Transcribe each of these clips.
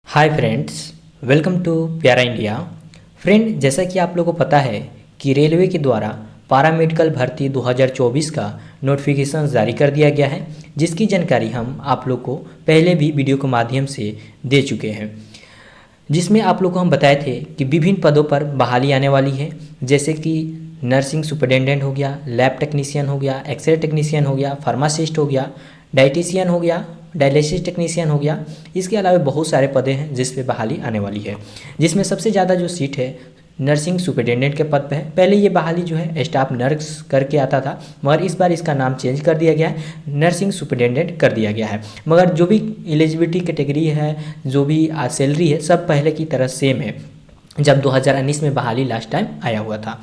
Hi friends, welcome to प्यारा India. Friend, जैसा कि आप लोगों को पता है कि रेलवे के द्वारा पारामेडिकल भर्ती 2024 का नोटिफिकेशन जारी कर दिया गया है, जिसकी जानकारी हम आप लोग को पहले भी वीडियो के माध्यम से दे चुके हैं, जिसमें आप लोग को हम बताए थे कि विभिन्न पदों पर बहाली आने वाली है। जैसे कि नर्सिंग सुपरिटेंडेंट हो गया, लैब टेक्नीशियन हो गया, एक्सरे टेक्नीशियन हो गया, फार्मासिस्ट हो गया, डाइटिशियन हो गया, डायलिसिस टेक्नीशियन हो गया। इसके अलावा बहुत सारे पदे हैं जिस पे बहाली आने वाली है, जिसमें सबसे ज़्यादा जो सीट है नर्सिंग सुपरिटेंडेंट के पद पे है। पहले ये बहाली जो है स्टाफ नर्स करके आता था, मगर इस बार इसका नाम चेंज कर दिया गया है, नर्सिंग सुपरिटेंडेंट कर दिया गया है। मगर जो भी एलिजिबिलिटी कैटेगरी है, जो भी सैलरी है, सब पहले की तरह सेम है जब 2019 में बहाली लास्ट टाइम आया हुआ था।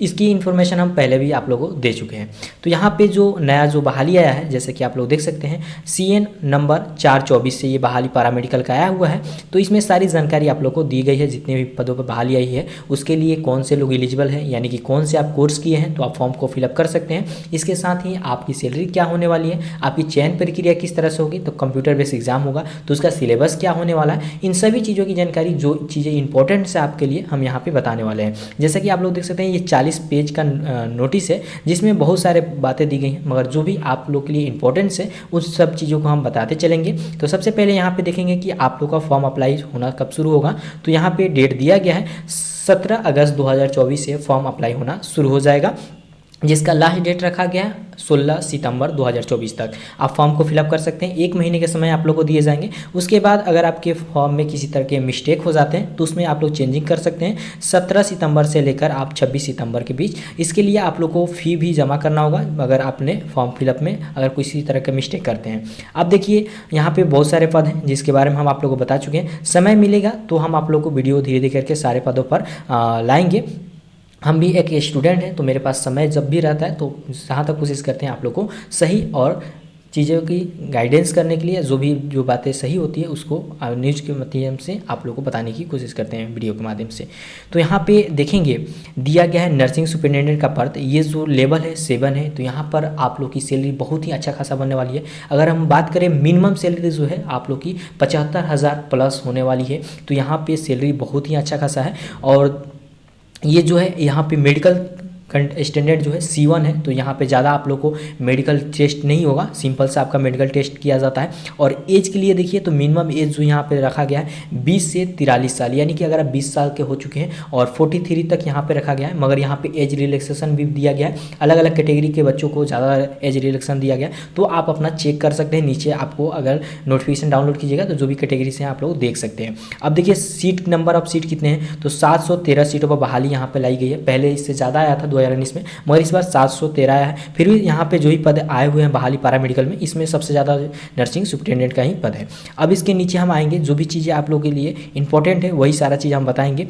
इसकी इन्फॉर्मेशन हम पहले भी आप लोगों को दे चुके हैं। तो यहाँ पे जो नया जो बहाली आया है, जैसे कि आप लोग देख सकते हैं, CN नंबर 424 से ये बहाली पैरामेडिकल का आया हुआ है। तो इसमें सारी जानकारी आप लोग को दी गई है, जितने भी पदों पर बहाली आई है उसके लिए कौन से लोग एलिजिबल हैं, यानी कि कौन से आप कोर्स किए हैं तो आप फॉर्म को फिलअप कर सकते हैं। इसके साथ ही आपकी सैलरी क्या होने वाली है, आपकी चयन प्रक्रिया किस तरह से होगी, तो कंप्यूटर बेस्ड एग्जाम होगा तो उसका सिलेबस क्या होने वाला है, इन सभी चीज़ों की जानकारी, जो चीज़ें इंपॉर्टेंट है आपके लिए, हम यहाँ पे बताने वाले हैं। जैसा कि आप लोग देख सकते हैं, ये 40 पेज का नोटिस है, जिसमें बहुत सारे बातें दी गई हैं, मगर जो भी आप लोग के लिए इंपॉर्टेंस है उस सब चीज़ों को हम बताते चलेंगे। तो सबसे पहले यहाँ पे देखेंगे कि आप लोग का फॉर्म अप्लाई होना कब शुरू होगा। तो यहाँ पे डेट दिया गया है 17 अगस्त 2024 से फॉर्म अप्लाई होना शुरू हो जाएगा, जिसका लास्ट डेट रखा गया है 16 सितंबर 2024 तक। आप फॉर्म को फिलअप कर सकते हैं, 1 महीने के समय आप लोग को दिए जाएंगे। उसके बाद अगर आपके फॉर्म में किसी तरह के मिस्टेक हो जाते हैं तो उसमें आप लोग चेंजिंग कर सकते हैं 17 सितंबर से लेकर आप 26 सितंबर के बीच। इसके लिए आप लोग को फ़ी भी जमा करना होगा अगर आपने फॉर्म फिलअप में अगर किसी तरह का मिस्टेक करते हैं। अब देखिए, यहाँ पर बहुत सारे पद हैं जिसके बारे में हम आप लोग को बता चुके हैं। समय मिलेगा तो हम आप लोग को वीडियो धीरे धीरे करके सारे पदों पर लाएंगे। हम भी एक स्टूडेंट हैं तो मेरे पास समय जब भी रहता है तो जहाँ तक कोशिश करते हैं आप लोग को सही और चीज़ों की गाइडेंस करने के लिए, जो बातें सही होती है उसको न्यूज़ के माध्यम से आप लोग को बताने की कोशिश करते हैं वीडियो के माध्यम से। तो यहाँ पे देखेंगे दिया गया है नर्सिंग सुपरिटेंडेंट का पद, ये जो लेवल है 7 है। तो यहाँ पर आप लोग की सैलरी बहुत ही अच्छा खासा बनने वाली है। अगर हम बात करें मिनिमम सैलरी जो है आप लोग की 75,000 प्लस होने वाली है। तो यहाँ पर सैलरी बहुत ही अच्छा खासा है। और ये जो है यहाँ पे मेडिकल स्टैंडर्ड जो है C1 है। तो यहाँ पे ज़्यादा आप लोग को मेडिकल टेस्ट नहीं होगा, सिंपल सा आपका मेडिकल टेस्ट किया जाता है। और एज के लिए देखिए तो मिनिमम एज जो यहाँ पे रखा गया है 20 से 43 साल, यानी कि अगर आप 20 साल के हो चुके हैं और 43 तक यहाँ पे रखा गया है। मगर यहाँ पे एज रिलैक्सेशन भी दिया गया है, अलग अलग कैटेगरी के बच्चों को ज़्यादा एज रिलैक्सेशन दिया गया है। तो आप अपना चेक कर सकते हैं, नीचे आपको अगर नोटिफिकेशन डाउनलोड कीजिएगा तो जो भी कैटेगरी से आप लोग देख सकते हैं। अब देखिए सीट, नंबर ऑफ सीट कितने हैं, तो 713 सीटों पर बहाली यहाँ पर लाई गई है। पहले इससे ज़्यादा आया था 2019 में, मगर इस बार 713 आया है। फिर भी यहाँ पे जो ही पद आए हुए हैं बहाली पैरामेडिकल में, इसमें सबसे ज़्यादा नर्सिंग सुपरिटेंडेंट का ही पद है। अब इसके नीचे हम आएंगे, जो भी चीज़ें आप लोगों के लिए इंपॉर्टेंट है वही सारा चीज़ हम बताएंगे।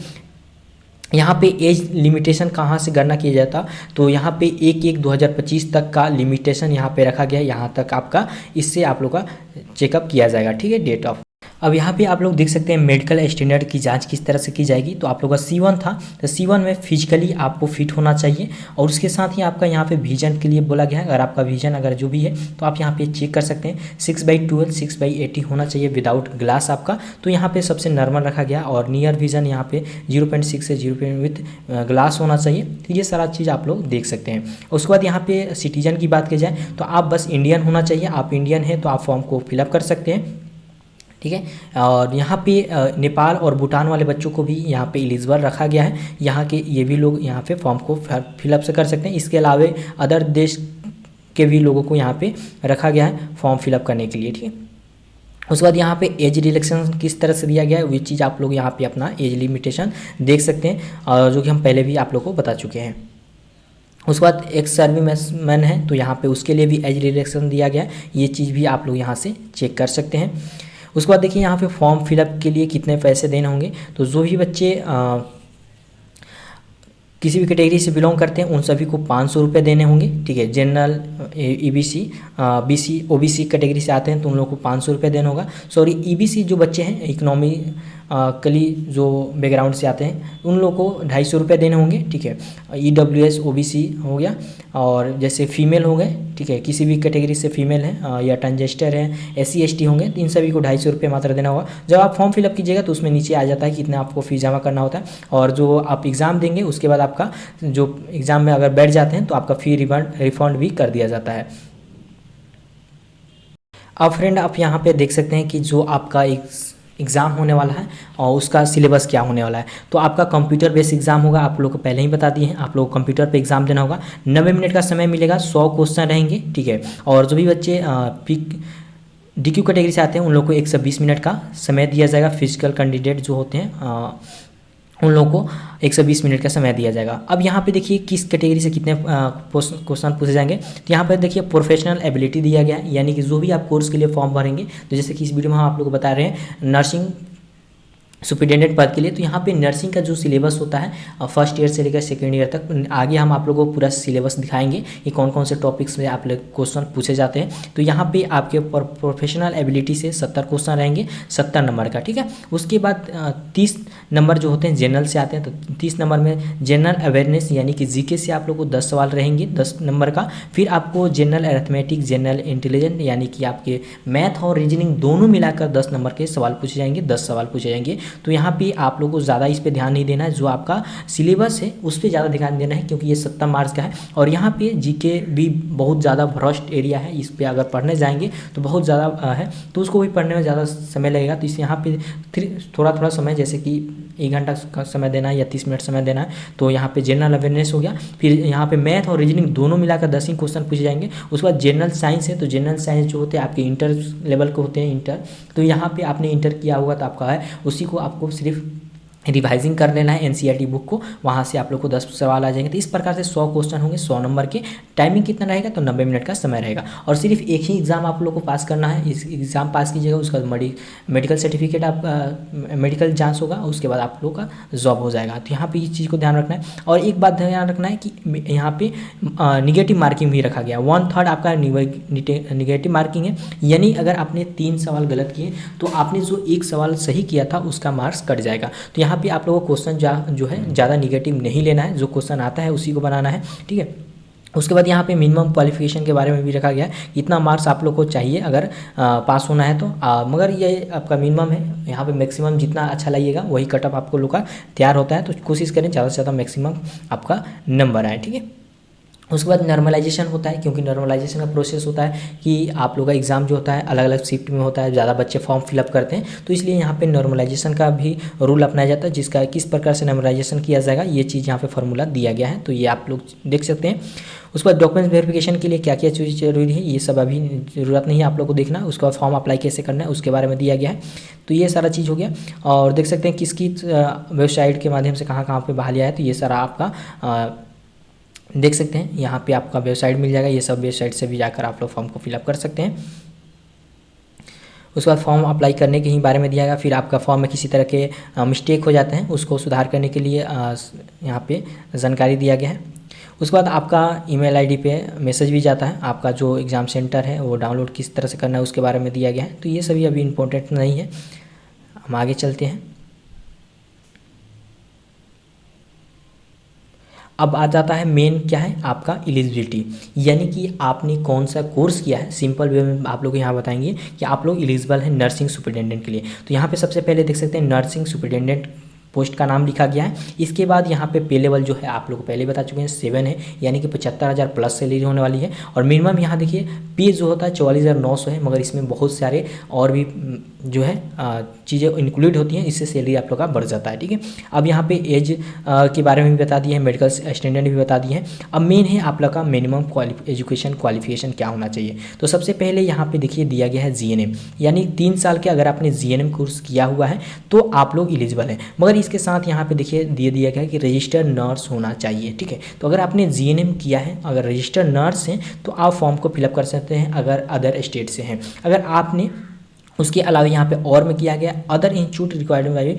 यहाँ पे एज लिमिटेशन कहाँ से गणना किया जाता, तो यहाँ पे 1/1/2025 तक का लिमिटेशन यहाँ पे रखा गया है। यहाँ तक आपका, इससे आप लोग का चेकअप किया जाएगा, ठीक है, डेट ऑफ। अब यहाँ पे आप लोग देख सकते हैं मेडिकल स्टैंडर्ड की जांच किस तरह से की जाएगी। तो आप लोग का C1 था, तो C1 में फिजिकली आपको फिट होना चाहिए। और उसके साथ ही आपका यहाँ पे विजन के लिए बोला गया है। अगर आपका विजन अगर जो भी है तो आप यहाँ पे चेक कर सकते हैं। 6/12 6/80 होना चाहिए विदाउट ग्लास आपका। तो यहाँ पे सबसे नॉर्मल रखा गया। और नियर विजन यहाँ पे 0.6 से 0 विथ ग्लास होना चाहिए। तो ये सारा चीज़ आप लोग देख सकते हैं। उसके बाद यहाँ पे सिटीजन की बात की जाए तो आप बस इंडियन होना चाहिए। आप इंडियन हैं तो आप फॉर्म को फिलअप कर सकते हैं, ठीक है। और यहाँ पे नेपाल और भूटान वाले बच्चों को भी यहाँ पे एलिजिबल रखा गया है। यहाँ के ये भी लोग यहाँ पे फॉर्म को फिलअप से कर सकते हैं। इसके अलावा अदर देश के भी लोगों को यहाँ पे रखा गया है फॉर्म फिलअप करने के लिए, ठीक है। उसके बाद यहाँ पे एज रिलैक्सेशन किस तरह से दिया गया है, वो चीज़ आप लोग यहाँ पे अपना एज लिमिटेशन देख सकते हैं, और जो कि हम पहले भी आप लोग को बता चुके हैं। उसके बाद एक सर्विसमैन है तो यहाँ पे उसके लिए भी एज रिलैक्सेशन दिया गया है। ये चीज़ भी आप लोग यहाँ से चेक कर सकते हैं। उसके बाद देखिए यहाँ पे फॉर्म फिलअप के लिए कितने पैसे देने होंगे। तो जो भी बच्चे किसी भी कैटेगरी से बिलोंग करते हैं उन सभी को 500 रुपये देने होंगे, ठीक है। General, EBC, BC, OBC category से आते हैं तो उन लोगों को 500 रुपये देना होगा। सॉरी, EBC जो बच्चे हैं, इकोनॉमी कली जो बैकग्राउंड से आते हैं उन लोगों को 250 रुपये देने होंगे, ठीक है। EWS OBC हो गया, और जैसे फीमेल हो गए, ठीक है, किसी भी कैटेगरी से फीमेल है या ट्रांसजेस्टर है, SC ST होंगे, तो इन सभी को 250 रुपये मात्र देना होगा। जब आप फॉर्म फिलअप कीजिएगा तो उसमें नीचे आ जाता है कि इतना आपको फीस जमा करना होता है, और जो आप एग्ज़ाम देंगे उसके बाद आपका जो एग्ज़ाम में अगर बैठ जाते हैं तो आपका फी रिफंड भी कर दिया जाता है। अब फ्रेंड आप यहाँ पे देख सकते हैं कि जो आपका एग्ज़ाम होने वाला है और उसका सिलेबस क्या होने वाला है। तो आपका कंप्यूटर बेस्ड एग्जाम होगा, आप लोग को पहले ही बता दिए हैं, आप लोग को कंप्यूटर पे एग्जाम देना होगा। 90 मिनट का समय मिलेगा, 100 क्वेश्चन रहेंगे, ठीक है। और जो भी बच्चे DQ कैटेगरी से आते हैं उन लोग को 120 मिनट का समय दिया जाएगा। फिजिकल कैंडिडेट जो होते हैं उन लोगों को 120 मिनट का समय दिया जाएगा। अब यहाँ पे देखिए किस कैटेगरी से कितने क्वेश्चन पूछे जाएंगे। तो यहाँ पर देखिए प्रोफेशनल एबिलिटी दिया गया है, यानी कि जो भी आप कोर्स के लिए फॉर्म भरेंगे, तो जैसे कि इस वीडियो में हम आप लोग को बता रहे हैं नर्सिंग सुपरिटेंडेंट पद के लिए, तो यहाँ पे नर्सिंग का जो सिलेबस होता है फर्स्ट ईयर से लेकर सेकेंड ईयर तक, आगे हम आप लोगों को पूरा सिलेबस दिखाएंगे कि कौन कौन से टॉपिक्स में आप लोग क्वेश्चन पूछे जाते हैं। तो यहाँ पे आपके प्रोफेशनल एबिलिटी से 70 क्वेश्चन रहेंगे 70 नंबर का, ठीक है। उसके बाद 30 नंबर जो होते हैं जनरल से आते हैं, तो 30 नंबर में जनरल अवेयरनेस यानी कि GK से आप लोग को 10 सवाल रहेंगे 10 नंबर का। फिर आपको जनरल अरिथमेटिक, जनरल इंटेलिजेंट यानी कि आपके मैथ और रीजनिंग दोनों मिलाकर 10 नंबर के सवाल पूछे जाएंगे, 10 सवाल पूछे जाएंगे। तो यहाँ पे आप लोगों को ज़्यादा इस पे ध्यान नहीं देना है, जो आपका सिलेबस है उस पर ज़्यादा ध्यान देना है, क्योंकि ये 70 मार्क्स का है। और यहाँ पे GK भी बहुत ज़्यादा भ्रष्ट एरिया है, इस पर अगर पढ़ने जाएंगे तो बहुत ज़्यादा है, तो उसको भी पढ़ने में ज़्यादा समय लगेगा। तो इस यहाँ पे थोड़ा थोड़ा समय, जैसे कि 1 घंटा का समय देना है या 30 मिनट समय देना है। तो यहाँ पे जनरल अवेयरनेस हो गया, फिर यहाँ पे मैथ और रीजनिंग दोनों मिलाकर 10 ही क्वेश्चन पूछे जाएंगे। उसके बाद जनरल साइंस है, तो जनरल साइंस जो होते हैं आपके इंटर लेवल के होते हैं, इंटर, तो यहाँ पे आपने इंटर किया होगा तो आपका है, उसी को आपको सिर्फ रिवाइजिंग कर लेना है NCERT बुक को, वहाँ से आप लोग को 10 सवाल आ जाएंगे। तो इस प्रकार से 100 क्वेश्चन होंगे 100 नंबर के। टाइमिंग कितना रहेगा, तो 90 मिनट का समय रहेगा, और सिर्फ एक ही एग्ज़ाम आप लोग को पास करना है। इस एग्ज़ाम पास कीजिएगा, उसका मेडिकल सर्टिफिकेट आपका मेडिकल जांच होगा, उसके बाद आप लोग का जॉब हो जाएगा। तो यहाँ पे इस चीज़ को ध्यान रखना है। और एक बात ध्यान रखना है कि यहाँ पे निगेटिव मार्किंग भी रखा गया, 1/3 आपका निगेटिव मार्किंग है, यानी अगर आपने 3 सवाल गलत किए तो आपने जो 1 सवाल सही किया था उसका मार्क्स कट जाएगा। तो यहाँ पे आप लोगों को क्वेश्चन जो है ज़्यादा निगेटिव नहीं लेना है, जो क्वेश्चन आता है उसी को बनाना है, ठीक है। उसके बाद यहाँ पे मिनिमम क्वालिफिकेशन के बारे में भी रखा गया है, इतना मार्क्स आप लोग को चाहिए अगर पास होना है तो, मगर ये आपका मिनिमम है। यहाँ पे मैक्सिमम जितना अच्छा लाइएगा वही कटअप आपको लोग का तैयार होता है, तो कोशिश करें ज़्यादा से ज़्यादा मैक्सिमम आपका नंबर आए, ठीक है। उसके बाद नॉर्मलाइजेशन होता है, क्योंकि नॉर्मलाइजेशन का प्रोसेस होता है कि आप लोग का एग्ज़ाम जो होता है अलग अलग शिफ्ट में होता है, ज़्यादा बच्चे फॉर्म फिलअप करते हैं, तो इसलिए यहाँ पे नॉर्मलाइजेशन का भी रूल अपनाया जाता है, जिसका किस प्रकार से नॉर्मलाइजेशन किया जाएगा ये चीज़ यहाँ पे फार्मूला दिया गया है, तो ये आप लोग देख सकते हैं। उसके बाद डॉक्यूमेंट्स वेरिफिकेशन के लिए क्या क्या चीज़ जरूरी है, ये सब अभी ज़रूरत नहीं है आप लोग को देखना। उसके बाद फॉर्म अप्लाई कैसे करना है उसके बारे में दिया गया है, तो ये सारा चीज़ हो गया। और देख सकते हैं किसकी वेबसाइट के माध्यम से कहाँ कहाँ पर बहालिया है, तो ये सारा आपका देख सकते हैं। यहाँ पे आपका वेबसाइट मिल जाएगा, ये सब वेबसाइट से भी जाकर आप लोग फॉर्म को फिलअप कर सकते हैं। उसके बाद फॉर्म अप्लाई करने के ही बारे में दिया गया। फिर आपका फॉर्म में किसी तरह के मिस्टेक हो जाते हैं, उसको सुधार करने के लिए यहाँ पे जानकारी दिया गया है। उसके बाद आपका ईमेल आईडी पे मैसेज भी जाता है, आपका जो एग्ज़ाम सेंटर है वो डाउनलोड किस तरह से करना है उसके बारे में दिया गया है। तो ये सभी अभी इम्पोर्टेंट नहीं है, हम आगे चलते हैं। अब आ जाता है मेन क्या है आपका एलिजिबिलिटी, यानी कि आपने कौन सा कोर्स किया है। सिंपल वे में आप लोग यहाँ बताएंगे कि आप लोग एलिजिबल हैं नर्सिंग सुपरिटेंडेंट के लिए। तो यहाँ पे सबसे पहले देख सकते हैं नर्सिंग सुपरिटेंडेंट पोस्ट का नाम लिखा गया है। इसके बाद यहाँ पे पे लेवल जो है आप लोग पहले बता चुके हैं 7 है, यानी कि 75,000 प्लस सैलरी होने वाली है। और मिनिमम यहाँ देखिए पे जो होता है 44,900 है, मगर इसमें बहुत सारे और भी जो है चीज़ें इंक्लूड होती हैं, इससे सैलरी आप लोग का बढ़ जाता है, ठीक है। अब यहाँ पे एज के बारे में भी बता दिए हैं, मेडिकल स्टैंडर्ड भी बता दिए हैं। अब मेन है आप लोग का मिनिमम एजुकेशन क्वालिफिकेशन क्या होना चाहिए। तो सबसे पहले यहाँ पे देखिए दिया गया है GNM, यानी 3 साल के अगर आपने GNM कोर्स किया हुआ है तो आप लोग एलिजिबल हैं। मगर इसके साथ यहाँ पे देखिए दिया गया है कि रजिस्टर्ड नर्स होना चाहिए, ठीक है। तो अगर आपने GNM किया है, अगर रजिस्टर्ड नर्स हैं तो आप फॉर्म को फिलअप कर सकते हैं, अगर अदर स्टेट से हैं। अगर आपने उसके अलावा यहाँ पे और में किया गया other institute required by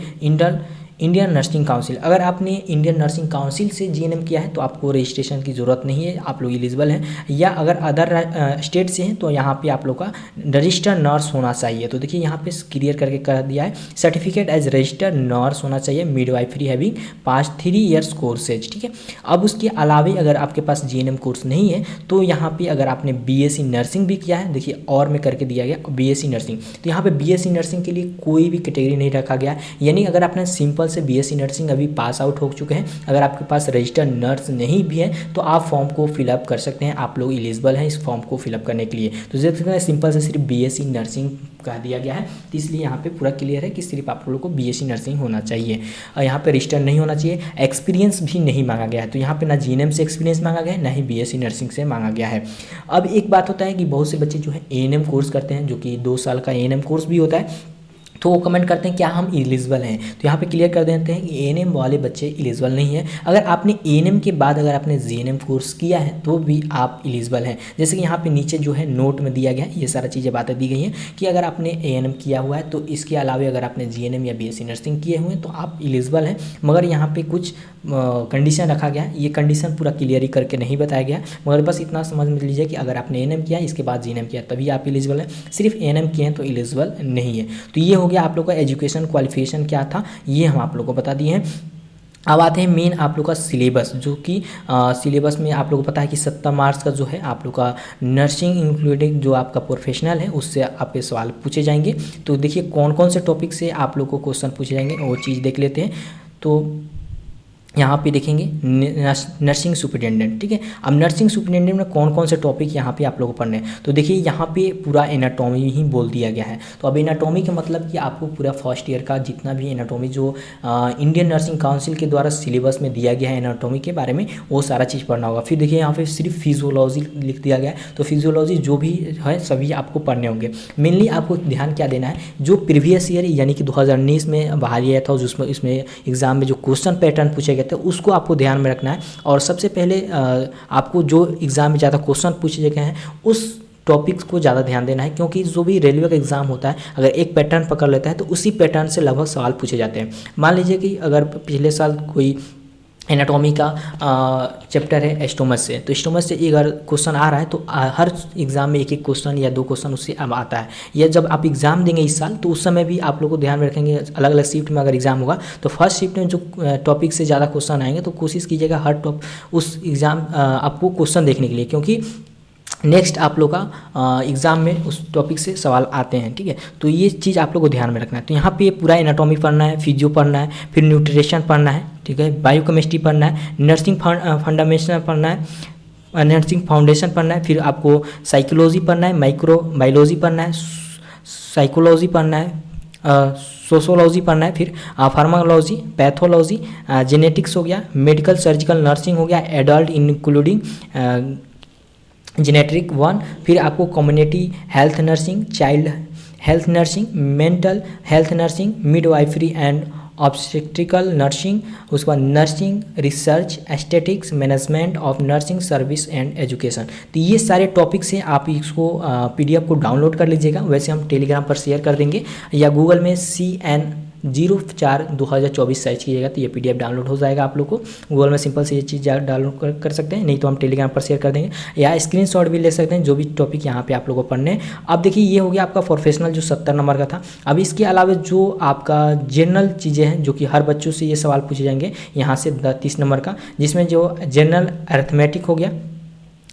Indian nursing council. अगर आपने इंडियन नर्सिंग काउंसिल से जीएनएम किया है तो आपको रजिस्ट्रेशन की ज़रूरत नहीं है, आप लोग एलिजिबल हैं। या अगर अदर स्टेट से हैं तो यहाँ पे आप लोग का रजिस्टर्ड नर्स होना चाहिए। तो देखिए यहाँ पे क्लियर करके कर दिया है, सर्टिफिकेट एज रजिस्टर्ड नर्स होना चाहिए, मिडवाइफरी हैविंग पास 3 ईयर्स कोर्सेज, ठीक है। अब उसके अलावा अगर आपके पास जीएनएम कोर्स नहीं है तो यहाँ पे अगर आपने बीएससी नर्सिंग भी किया है, देखिए और में करके दिया गया बीएससी नर्सिंग, तो यहाँ पे बीएससी नर्सिंग के लिए कोई भी कैटेगरी नहीं रखा गया। यानी अगर आपने सिंपल से बीएससी नर्सिंग अभी पास आउट हो चुके हैं, अगर आपके पास रजिस्टर्ड नर्स नहीं भी है तो आप फॉर्म को फिलअप कर सकते हैं, आप लोग एलिजिबल हैं इस फॉर्म को फिलअप करने के लिए। तो जैसे सिंपल से सिर्फ बीएससी नर्सिंग कह दिया गया है, तो इसलिए यहाँ पे पूरा क्लियर है कि सिर्फ आप लोगों को बीएससी नर्सिंग होना चाहिए। यहाँ पे रजिस्टर्ड नहीं होना चाहिए, एक्सपीरियंस भी नहीं मांगा गया है। तो यहाँ पे ना जीएनएम से एक्सपीरियंस मांगा गया है, ना ही बीएससी नर्सिंग से मांगा गया है। अब एक बात होता है कि बहुत से बच्चे जो है एएनएम कोर्स करते हैं, जो कि 2 साल का एएनएम कोर्स भी होता है, तो वो कमेंट करते हैं क्या हम एलिजिबल हैं। तो यहाँ पे क्लियर कर देते हैं कि एएनएम वाले बच्चे एलिजिबल नहीं है। अगर आपने एएनएम के बाद अगर आपने जीएनएम कोर्स किया है तो भी आप एलिजिबल हैं। जैसे कि यहाँ पे नीचे जो है नोट में दिया गया है, ये सारा चीज़ें बातें दी गई हैं कि अगर आपने एएनएम किया हुआ है तो इसके अलावा अगर आपने जीएनएम या बीएससी नर्सिंग किए हुए हैं तो आप एलिजिबल हैं। मगर यहाँ पे कुछ कंडीशन रखा गया है, ये कंडीशन पूरा क्लियर ही करके नहीं बताया गया, मगर बस इतना समझ में लीजिए कि अगर आपने एएनएम किया इसके बाद जीएनएम किया तभी आप एलिजिबल हैं, सिर्फ एएनएम किए हैं तो एलिजिबल नहीं है। तो ये हो गया आप लोग का एजुकेशन क्वालिफिकेशन क्या था, ये हम आप लोग को बता दिए हैं। अब आते हैं मेन आप लोग का सिलेबस, जो कि सिलेबस में आप लोग को पता है कि 17 मार्च का जो है आप लोग का नर्सिंग इंक्लूडिंग जो आपका प्रोफेशनल है उससे आपके सवाल पूछे जाएंगे। तो देखिए कौन कौन से टॉपिक से आप लोग को क्वेश्चन पूछे जाएंगे वो चीज़ देख लेते हैं। तो यहाँ पे देखेंगे नर्सिंग सुपरिटेंडेंट, ठीक है। अब नर्सिंग सुपरिटेंडेंट में कौन कौन से टॉपिक यहाँ पे आप लोगों को पढ़ने हैं, तो देखिए यहाँ पे पूरा एनाटॉमी ही बोल दिया गया है। तो अब एनाटॉमी का मतलब कि आपको पूरा फर्स्ट ईयर का जितना भी एनाटॉमी जो इंडियन नर्सिंग काउंसिल के द्वारा सिलेबस में दिया गया है एनाटॉमी के बारे में, वो सारा चीज़ पढ़ना होगा। फिर देखिए यहाँ पे सिर्फ फिजियोलॉजी लिख दिया गया है, तो फिजियोलॉजी जो भी है सभी आपको पढ़ने होंगे। मेनली आपको ध्यान क्या देना है, जो प्रीवियस ईयर यानी कि 2019 में बाहर आया था जिसमें इसमें एग्जाम में जो क्वेश्चन पैटर्न पूछे गए थे उसको आपको ध्यान में रखना है। और सबसे पहले आपको जो एग्ज़ाम में ज़्यादा क्वेश्चन पूछे गए हैं उस टॉपिक्स को ज़्यादा ध्यान देना है, क्योंकि जो भी रेलवे का एग्ज़ाम होता है अगर एक पैटर्न पकड़ लेता है तो उसी पैटर्न से लगभग सवाल पूछे जाते हैं। मान लीजिए कि अगर पिछले साल कोई एनाटॉमी का चैप्टर है स्टोमच से, तो स्टोमच से अगर क्वेश्चन आ रहा है तो हर एग्जाम में एक एक क्वेश्चन या 2 क्वेश्चन उससे अब आता है। या जब आप एग्ज़ाम देंगे इस साल तो उस समय भी आप लोग को ध्यान में रखेंगे, अलग अलग शिफ्ट में अगर एग्ज़ाम होगा तो फर्स्ट शिफ्ट में जो टॉपिक से ज़्यादा क्वेश्चन आएंगे तो कोशिश कीजिएगा हर उस एग्ज़ाम आपको क्वेश्चन देखने के लिए, क्योंकि नेक्स्ट आप लोग का एग्ज़ाम में उस टॉपिक से सवाल आते हैं, ठीक है। तो ये चीज़ आप लोग को ध्यान में रखना है। तो यहाँ पे पूरा एनाटॉमी पढ़ना है, फिजियो पढ़ना है, फिर न्यूट्रिशन पढ़ना है, ठीक है, बायोकेमिस्ट्री पढ़ना है, नर्सिंग फंडामेंटल पढ़ना है, नर्सिंग फाउंडेशन पढ़ना है, फिर आपको साइकोलॉजी पढ़ना है, माइक्रोबायोलॉजी पढ़ना है, साइकोलॉजी पढ़ना है, सोशोलॉजी पढ़ना है, फिर फार्माकोलॉजी, पैथोलॉजी, जेनेटिक्स हो गया, मेडिकल सर्जिकल नर्सिंग हो गया, एडल्ट इंक्लूडिंग जेनेटिक 1, फिर आपको community health nursing, child health nursing, mental health nursing, midwifery and obstetrical nursing, उसके बाद nursing research, aesthetics, management of nursing service and education. तो ये सारे टॉपिक्स हैं, आप इसको PDF को डाउनलोड कर लीजिएगा। वैसे हम टेलीग्राम पर शेयर कर देंगे या गूगल में CN04/2024 सर्च कीजिएगा तो ये PDF डाउनलोड हो जाएगा। आप लोग को गूगल में सिंपल से ये चीज़ डाउनलोड कर सकते हैं, नहीं तो हम टेलीग्राम पर शेयर कर देंगे या स्क्रीनशॉट भी ले सकते हैं जो भी टॉपिक यहाँ पे आप लोगों को पढ़ने हैं। अब देखिए ये हो गया आपका प्रोफेशनल जो 70 नंबर का था। अब इसके अलावा जो आपका जनरल चीज़ें हैं जो कि हर बच्चों से ये सवाल पूछे जाएंगे यहाँ से 30 नंबर का, जिसमें जो जनरल अरिथमेटिक हो गया,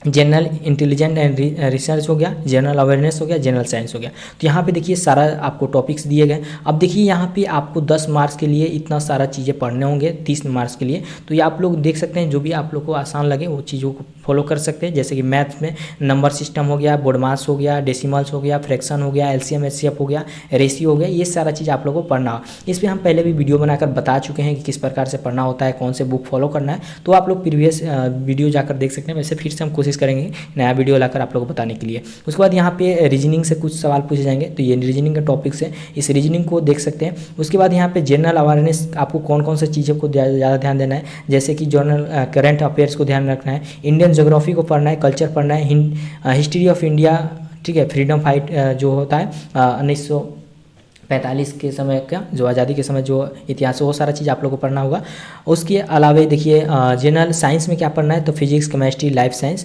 जनरल इंटेलिजेंट एंड रिसर्च हो गया, जनरल अवेयरनेस हो गया, जनरल साइंस हो गया। तो यहाँ पे देखिए सारा आपको टॉपिक्स दिए गए। अब देखिए यहाँ पे आपको 10 मार्क्स के लिए इतना सारा चीज़ें पढ़ने होंगे 30 मार्क्स के लिए। तो ये आप लोग देख सकते हैं, जो भी आप लोग को आसान लगे वो चीज़ों को फॉलो कर सकते हैं। जैसे कि मैथ्स में नंबर सिस्टम हो गया, बोर्ड मास हो गया, डेसिमल्स हो गया, फ्रैक्शन हो गया, LCM HCF हो गया, रेशियो हो गया, ये सारा चीज़ आप लोगों को पढ़ना हो। इस पर हम पहले भी वीडियो बनाकर बता चुके हैं कि किस प्रकार से पढ़ना होता है, कौन से बुक फॉलो करना है, तो आप लोग प्रीवियस वीडियो जाकर देख सकते हैं। वैसे फिर से हम कोशिश करेंगे नया वीडियो लाकर आप लोगों को बताने के लिए। उसके बाद यहाँ पे रीजनिंग से कुछ सवाल पूछे जाएंगे, तो ये रीजनिंग का टॉपिक है, इस रीजनिंग को देख सकते हैं। उसके बाद यहाँ पे जनरल अवेयरनेस, आपको कौन कौन सी चीज़ों को ज़्यादा ध्यान देना है, जैसे कि जनरल करंट अफेयर्स को ध्यान रखना है, इंडियन ज्योग्राफी को पढ़ना है, कल्चर पढ़ना है, हिस्ट्री ऑफ इंडिया, ठीक है, फ्रीडम फाइट जो होता है 45 के समय का जो आज़ादी के समय जो इतिहास है वो सारा चीज़ आप लोगों को पढ़ना होगा। उसके अलावा देखिए जनरल साइंस में क्या पढ़ना है, तो physics, chemistry, life science,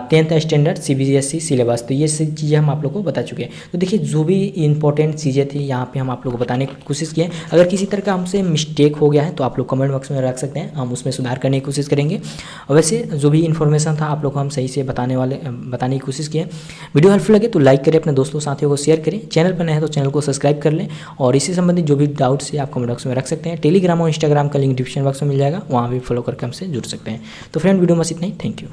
10th standard CBSE syllabus, तो ये सब चीज़ें हम आप लोग को बता चुके हैं। तो देखिए जो भी इंपॉर्टेंट चीज़ें थी यहाँ पे हम आप लोग को बताने की कोशिश किए। अगर किसी तरह का हमसे मिस्टेक हो गया है तो आप लोग कमेंट बॉक्स में रख सकते हैं, हम उसमें सुधार करने की कोशिश करेंगे। और वैसे जो भी इन्फॉर्मेशन था आप लोग को हम सही से बताने की कोशिश किए। वीडियो हेल्पफुल लगे तो लाइक करें, अपने दोस्तों साथियों को शेयर करें, चैनल पर नए हैं तो चैनल को सब्सक्राइब कर लें। और इसी संबंधित जो भी डाउट्स है आप कमेंट बॉक्स में रख सकते हैं। टेलीग्राम और इंस्टाग्राम का लिंक डिस्क्रिप्शन बॉक्स में मिल जाएगा, वहाँ भी फॉलो करके हमसे जुड़ सकते हैं। तो फ्रेंड वीडियो में बस इतना ही, थैंक यू।